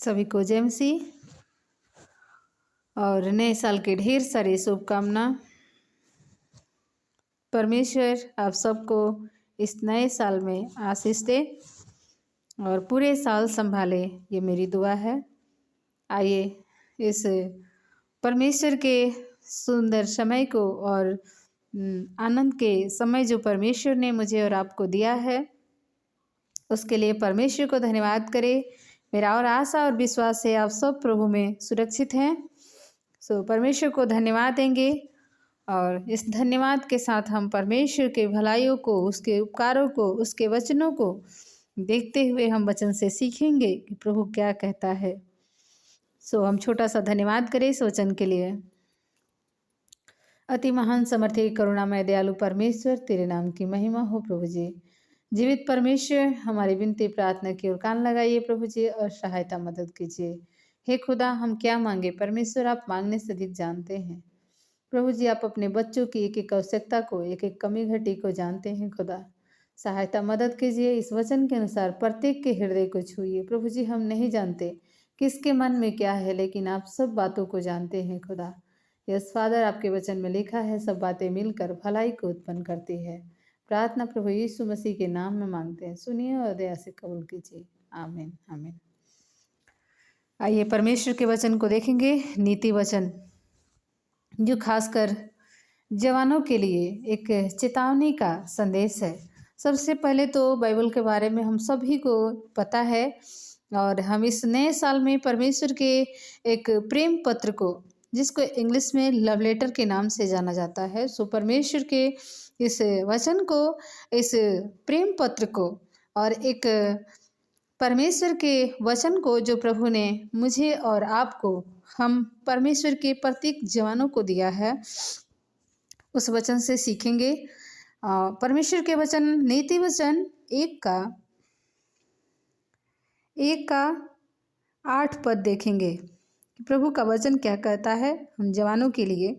सभी को जय मसीह और नए साल की ढेर सारी शुभकामना। परमेश्वर आप सबको इस नए साल में आशीष दे और पूरे साल संभाले, ये मेरी दुआ है। आइए इस परमेश्वर के सुंदर समय को और आनंद के समय जो परमेश्वर ने मुझे और आपको दिया है, उसके लिए परमेश्वर को धन्यवाद करें। मेरा और आशा और विश्वास है आप सब प्रभु में सुरक्षित हैं। सो परमेश्वर को धन्यवाद देंगे और इस धन्यवाद के साथ हम परमेश्वर के भलाइयों को, उसके उपकारों को, उसके वचनों को देखते हुए हम वचन से सीखेंगे कि प्रभु क्या कहता है। सो हम छोटा सा धन्यवाद करें इस वचन के लिए। अति महान समर्थी करुणामय दयालु परमेश्वर, तेरे नाम की महिमा हो प्रभु जी। जीवित परमेश्वर, हमारी विनती प्रार्थना की ओर कान लगाइए प्रभु जी और सहायता मदद कीजिए। हे खुदा, हम क्या मांगे परमेश्वर, आप मांगने से अधिक जानते हैं। प्रभु जी, आप अपने बच्चों की एक एक आवश्यकता को, एक एक कमी घटी को जानते हैं। खुदा, सहायता मदद कीजिए। इस वचन के अनुसार प्रत्येक के हृदय को छूइए। प्रभु जी, हम नहीं जानते किसके मन में क्या है, लेकिन आप सब बातों को जानते हैं। खुदा, यस फादर, आपके वचन में लिखा है, सब बातें मिलकर भलाई को उत्पन्न करती है। प्रार्थना प्रभु यीशु मसीह के नाम में मांगते हैं, सुनिए और दया से कबूल कीजिए। आमीन आमीन। आइए परमेश्वर के वचन को देखेंगे। नीति वचन जो खासकर जवानों के लिए एक चेतावनी का संदेश है। सबसे पहले तो बाइबल के बारे में हम सभी को पता है और हम इस नए साल में परमेश्वर के एक प्रेम पत्र को, जिसको इंग्लिश में लव लेटर के नाम से जाना जाता है, सो परमेश्वर के इस वचन को, इस प्रेम पत्र को और एक परमेश्वर के वचन को जो प्रभु ने मुझे और आपको, हम परमेश्वर के प्रत्येक जवानों को दिया है, उस वचन से सीखेंगे। परमेश्वर के वचन नीति वचन 1 का 8 देखेंगे कि प्रभु का वचन क्या कहता है हम जवानों के लिए।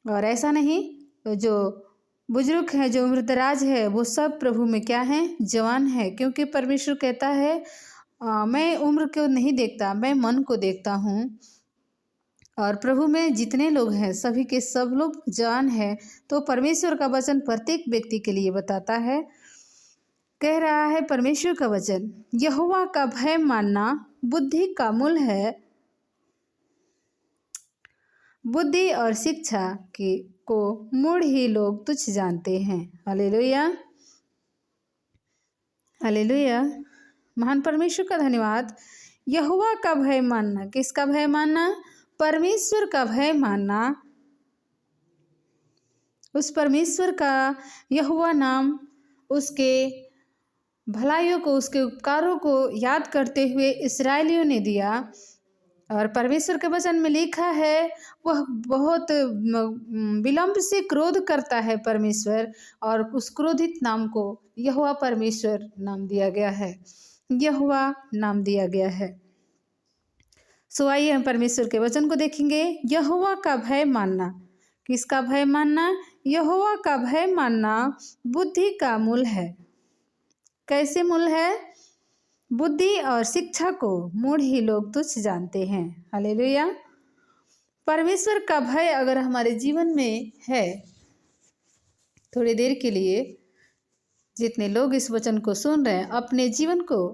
और ऐसा नहीं, जो बुजुर्ग है, जो उम्रदराज है, वो सब प्रभु में क्या है, जवान है। क्योंकि परमेश्वर कहता है मैं उम्र को नहीं देखता, मैं मन को देखता हूँ। और प्रभु में जितने लोग हैं सभी के सब लोग जवान हैं। तो परमेश्वर का वचन प्रत्येक व्यक्ति के लिए बताता है। कह रहा है परमेश्वर का वचन, यहोवा का भय मानना बुद्धि का मूल है, बुद्धि और शिक्षा को मूढ़ ही लोग तुच्छ जानते हैं। Hallelujah hallelujah. महान परमेश्वर का धन्यवाद। यहोवा का भय मानना, किसका भय मानना? परमेश्वर का भय मानना। उस परमेश्वर का यहोवा नाम, उसके भलाइयों को, उसके उपकारों को याद करते हुए इस्राएलियों ने दिया। और परमेश्वर के वचन में लिखा है, वह बहुत विलंब से क्रोध करता है परमेश्वर, और उस क्रोधित नाम को यहोवा परमेश्वर नाम दिया गया है, यहोवा नाम दिया गया है। सो आइए हम परमेश्वर के वचन को देखेंगे। यहोवा का भय मानना, किसका भय मानना? यहोवा का भय मानना बुद्धि का मूल है। कैसे मूल है? बुद्धि और शिक्षा को मूढ़ ही लोग तुच्छ जानते हैं। हालेलुया। परमेश्वर का भय अगर हमारे जीवन में है, थोड़ी देर के लिए जितने लोग इस वचन को सुन रहे हैं, अपने जीवन को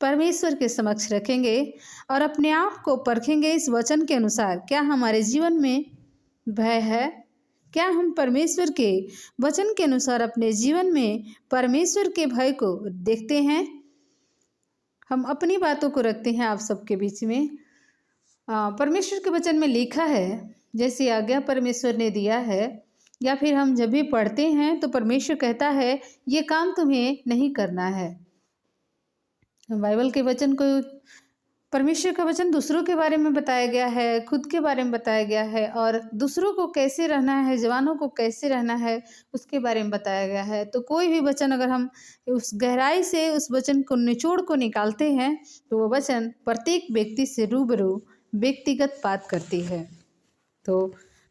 परमेश्वर के समक्ष रखेंगे और अपने आप को परखेंगे इस वचन के अनुसार। क्या हमारे जीवन में भय है? क्या हम परमेश्वर के वचन के अनुसार अपने जीवन में परमेश्वर के भय को देखते हैं? हम अपनी बातों को रखते हैं आप सबके बीच में। परमेश्वर के वचन में लिखा है, जैसी आज्ञा परमेश्वर ने दिया है, या फिर हम जब भी पढ़ते हैं तो परमेश्वर कहता है ये काम तुम्हें नहीं करना है। बाइबल के वचन को, परमेश्वर का वचन दूसरों के बारे में बताया गया है, खुद के बारे में बताया गया है, और दूसरों को कैसे रहना है, जवानों को कैसे रहना है, उसके बारे में बताया गया है। तो कोई भी वचन अगर हम उस गहराई से उस वचन को निचोड़ को निकालते हैं तो वो वचन प्रत्येक व्यक्ति से रूबरू व्यक्तिगत बात करती है। तो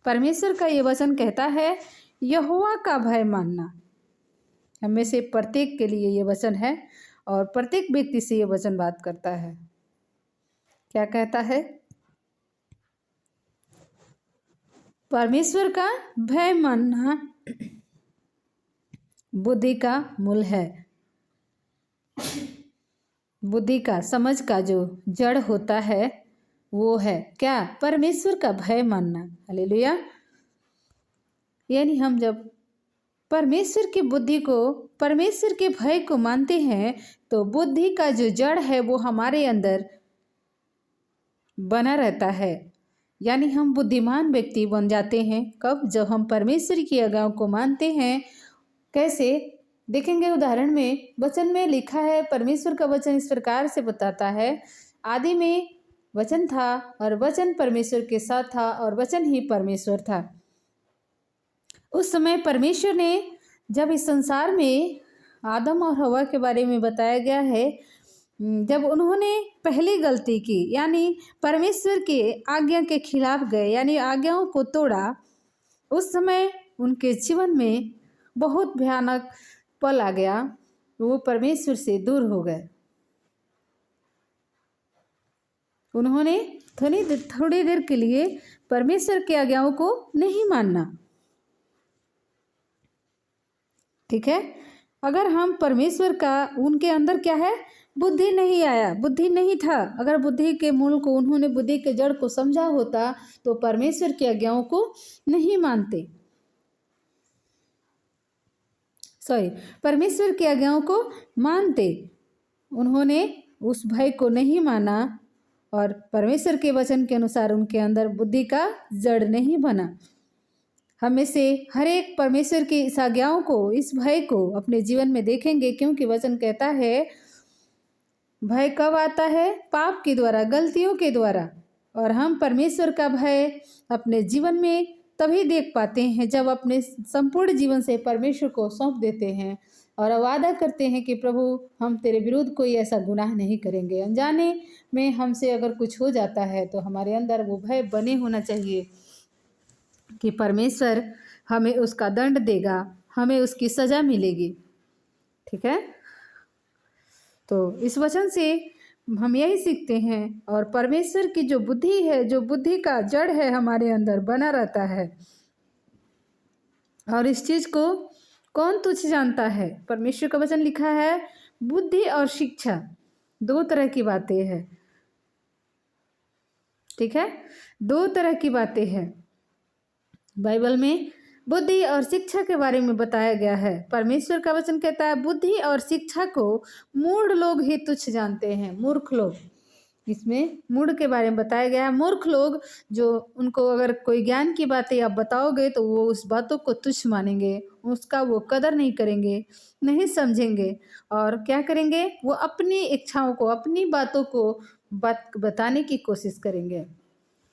परमेश्वर का ये वचन कहता है यहोवा का भय मानना, हमें से प्रत्येक के लिए ये वचन है। और प्रत्येक व्यक्ति से ये वचन बात करता है। क्या कहता है? परमेश्वर का भय मानना बुद्धि का मूल है। बुद्धि का, समझ का जो जड़ होता है वो है क्या? परमेश्वर का भय मानना। हालेलुया। यानी हम जब परमेश्वर की बुद्धि को, परमेश्वर के भय को मानते हैं तो बुद्धि का जो जड़ है वो हमारे अंदर बना रहता है। यानी हम बुद्धिमान व्यक्ति बन जाते हैं। कब? जब हम परमेश्वर की आज्ञाओं को मानते हैं। कैसे? देखेंगे उदाहरण में, वचन में लिखा है, परमेश्वर का वचन इस प्रकार से बताता है, आदि में वचन था और वचन परमेश्वर के साथ था और वचन ही परमेश्वर था। उस समय परमेश्वर ने, जब इस संसार में आदम और हवा के बारे में बताया गया है, जब उन्होंने पहली गलती की यानी परमेश्वर के आज्ञा के खिलाफ गए यानी आज्ञाओं को तोड़ा, उस समय उनके जीवन में बहुत भयानक पल आ गया। वो परमेश्वर से दूर हो गए। उन्होंने थोड़ी देर के लिए परमेश्वर की आज्ञाओं को नहीं मानना। ठीक है। अगर हम परमेश्वर का, उनके अंदर क्या है? बुद्धि नहीं आया, बुद्धि नहीं था। अगर बुद्धि के मूल को, उन्होंने बुद्धि के जड़ को समझा होता तो परमेश्वर की आज्ञाओं को नहीं मानते। परमेश्वर की आज्ञाओं को मानते। उन्होंने उस भय को नहीं माना और परमेश्वर के वचन के अनुसार उनके अंदर बुद्धि का जड़ नहीं बना। हमें से हर एक परमेश्वर की इस आज्ञाओं को, इस भय को अपने जीवन में देखेंगे, क्योंकि वचन कहता है भय कब आता है? पाप के द्वारा, गलतियों के द्वारा। और हम परमेश्वर का भय अपने जीवन में तभी देख पाते हैं जब अपने संपूर्ण जीवन से परमेश्वर को सौंप देते हैं और वादा करते हैं कि प्रभु, हम तेरे विरुद्ध कोई ऐसा गुनाह नहीं करेंगे। अनजाने में हमसे अगर कुछ हो जाता है तो हमारे अंदर वो भय बने होना चाहिए कि परमेश्वर हमें उसका दंड देगा, हमें उसकी सज़ा मिलेगी। ठीक है। तो इस वचन से हम यही सीखते हैं, और परमेश्वर की जो बुद्धि है, जो बुद्धि का जड़ है, हमारे अंदर बना रहता है। और इस चीज़ को कौन तुच्छ जानता है? परमेश्वर का वचन लिखा है, बुद्धि और शिक्षा दो तरह की बातें हैं। ठीक है, दो तरह की बातें हैं। बाइबल में बुद्धि और शिक्षा के बारे में बताया गया है। परमेश्वर का वचन कहता है बुद्धि और शिक्षा को मूढ़ लोग ही तुच्छ जानते हैं, मूर्ख लोग। इसमें मूढ़ के बारे में बताया गया है। मूर्ख लोग, जो उनको अगर कोई ज्ञान की बातें आप बताओगे तो वो उस बातों को तुच्छ मानेंगे, उसका वो कदर नहीं करेंगे, नहीं समझेंगे, और क्या करेंगे? वो अपनी इच्छाओं को, अपनी बातों को बताने की कोशिश करेंगे।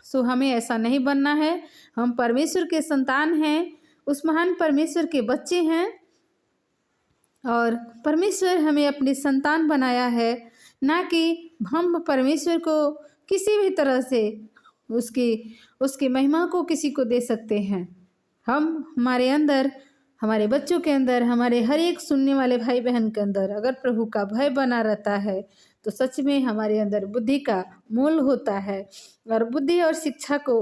सो हमें ऐसा नहीं बनना है। हम परमेश्वर के संतान हैं, उस महान परमेश्वर के बच्चे हैं, और परमेश्वर हमें अपनी संतान बनाया है, ना कि हम परमेश्वर को किसी भी तरह से उसकी महिमा को किसी को दे सकते हैं। हमारे अंदर, हमारे बच्चों के अंदर, हमारे हर एक सुनने वाले भाई बहन के अंदर अगर प्रभु का भय बना रहता है तो सच में हमारे अंदर बुद्धि का मूल होता है, और बुद्धि और शिक्षा को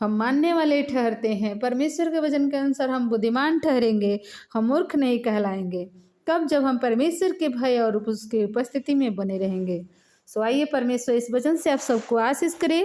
हम मानने वाले ठहरते हैं। परमेश्वर के वचन के अनुसार हम बुद्धिमान ठहरेंगे, हम मूर्ख नहीं कहलाएंगे। कब? जब हम परमेश्वर के भय और उसकी उपस्थिति में बने रहेंगे। सो आइए परमेश्वर इस वचन से आप सबको आशीष करे।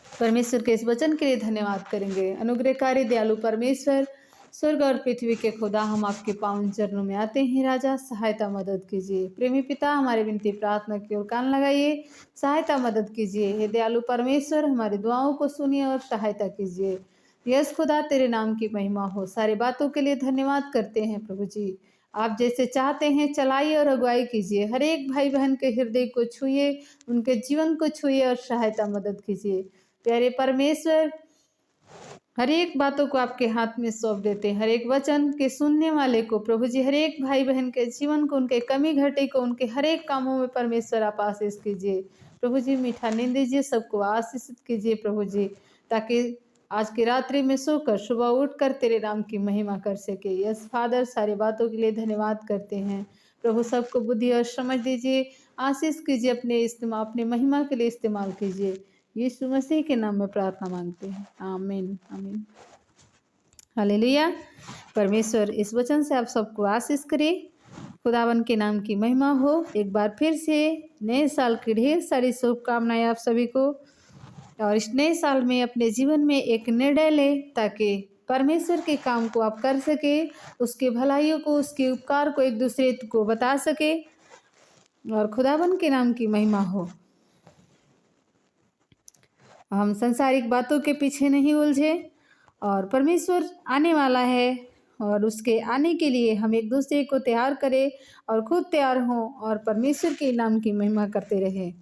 परमेश्वर के इस वचन के लिए धन्यवाद करेंगे। अनुग्रहकारी दयालु परमेश्वर, स्वर्ग और पृथ्वी के खुदा, हम आपके पावन चरणों में आते हैं। राजा, सहायता मदद कीजिए। प्रेमी पिता, हमारी विनती प्रार्थना की ओर कान लगाइए, सहायता मदद कीजिए। हे दयालु परमेश्वर, हमारी दुआओं को सुनिए और सहायता कीजिए। यस खुदा, तेरे नाम की महिमा हो। सारी बातों के लिए धन्यवाद करते हैं प्रभु जी। आप जैसे चाहते हैं चलाइए और अगुवाई कीजिए। हर एक भाई बहन के हृदय को छुइए, उनके जीवन को छुइए और सहायता मदद कीजिए। प्यारे परमेश्वर, हर एक बातों को आपके हाथ में सौंप देते हैं। हर एक वचन के सुनने वाले को प्रभु जी, हर एक भाई बहन के जीवन को, उनके कमी घटी को, उनके हर एक कामों में परमेश्वर आप आशीष कीजिए। प्रभु जी मीठा नींद दीजिए, सबको आशीषित कीजिए प्रभु जी, ताकि आज की रात्रि में सोकर सुबह उठकर तेरे नाम की महिमा कर सके। यस फादर, सारी बातों के लिए धन्यवाद करते हैं। प्रभु सबको बुद्धि और समझ दीजिए, आशीष कीजिए, अपने महिमा के लिए इस्तेमाल कीजिए। यीशु मसीह के नाम में प्रार्थना मांगते हैं, आमीन आमीन। हालेलुया। परमेश्वर इस वचन से आप सबको आशीष करे। खुदावन के नाम की महिमा हो। एक बार फिर से नए साल की ढेर सारी शुभकामनाएं आप सभी को। और इस नए साल में अपने जीवन में एक निर्णय लें ताकि परमेश्वर के काम को आप कर सके, उसके भलाइयों को, उसके उपकार को एक दूसरे को बता सके और खुदावन के नाम की महिमा हो। हम संसारिक बातों के पीछे नहीं उलझे और परमेश्वर आने वाला है और उसके आने के लिए हम एक दूसरे को तैयार करें और खुद तैयार हों और परमेश्वर के नाम की महिमा करते रहें।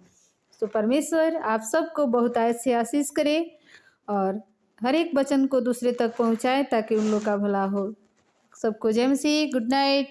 तो परमेश्वर आप सबको बहुत ऐसे आशीष करे और हर एक वचन को दूसरे तक पहुंचाए ताकि उन लोग का भला हो। सबको जय मसीह, गुड नाइट।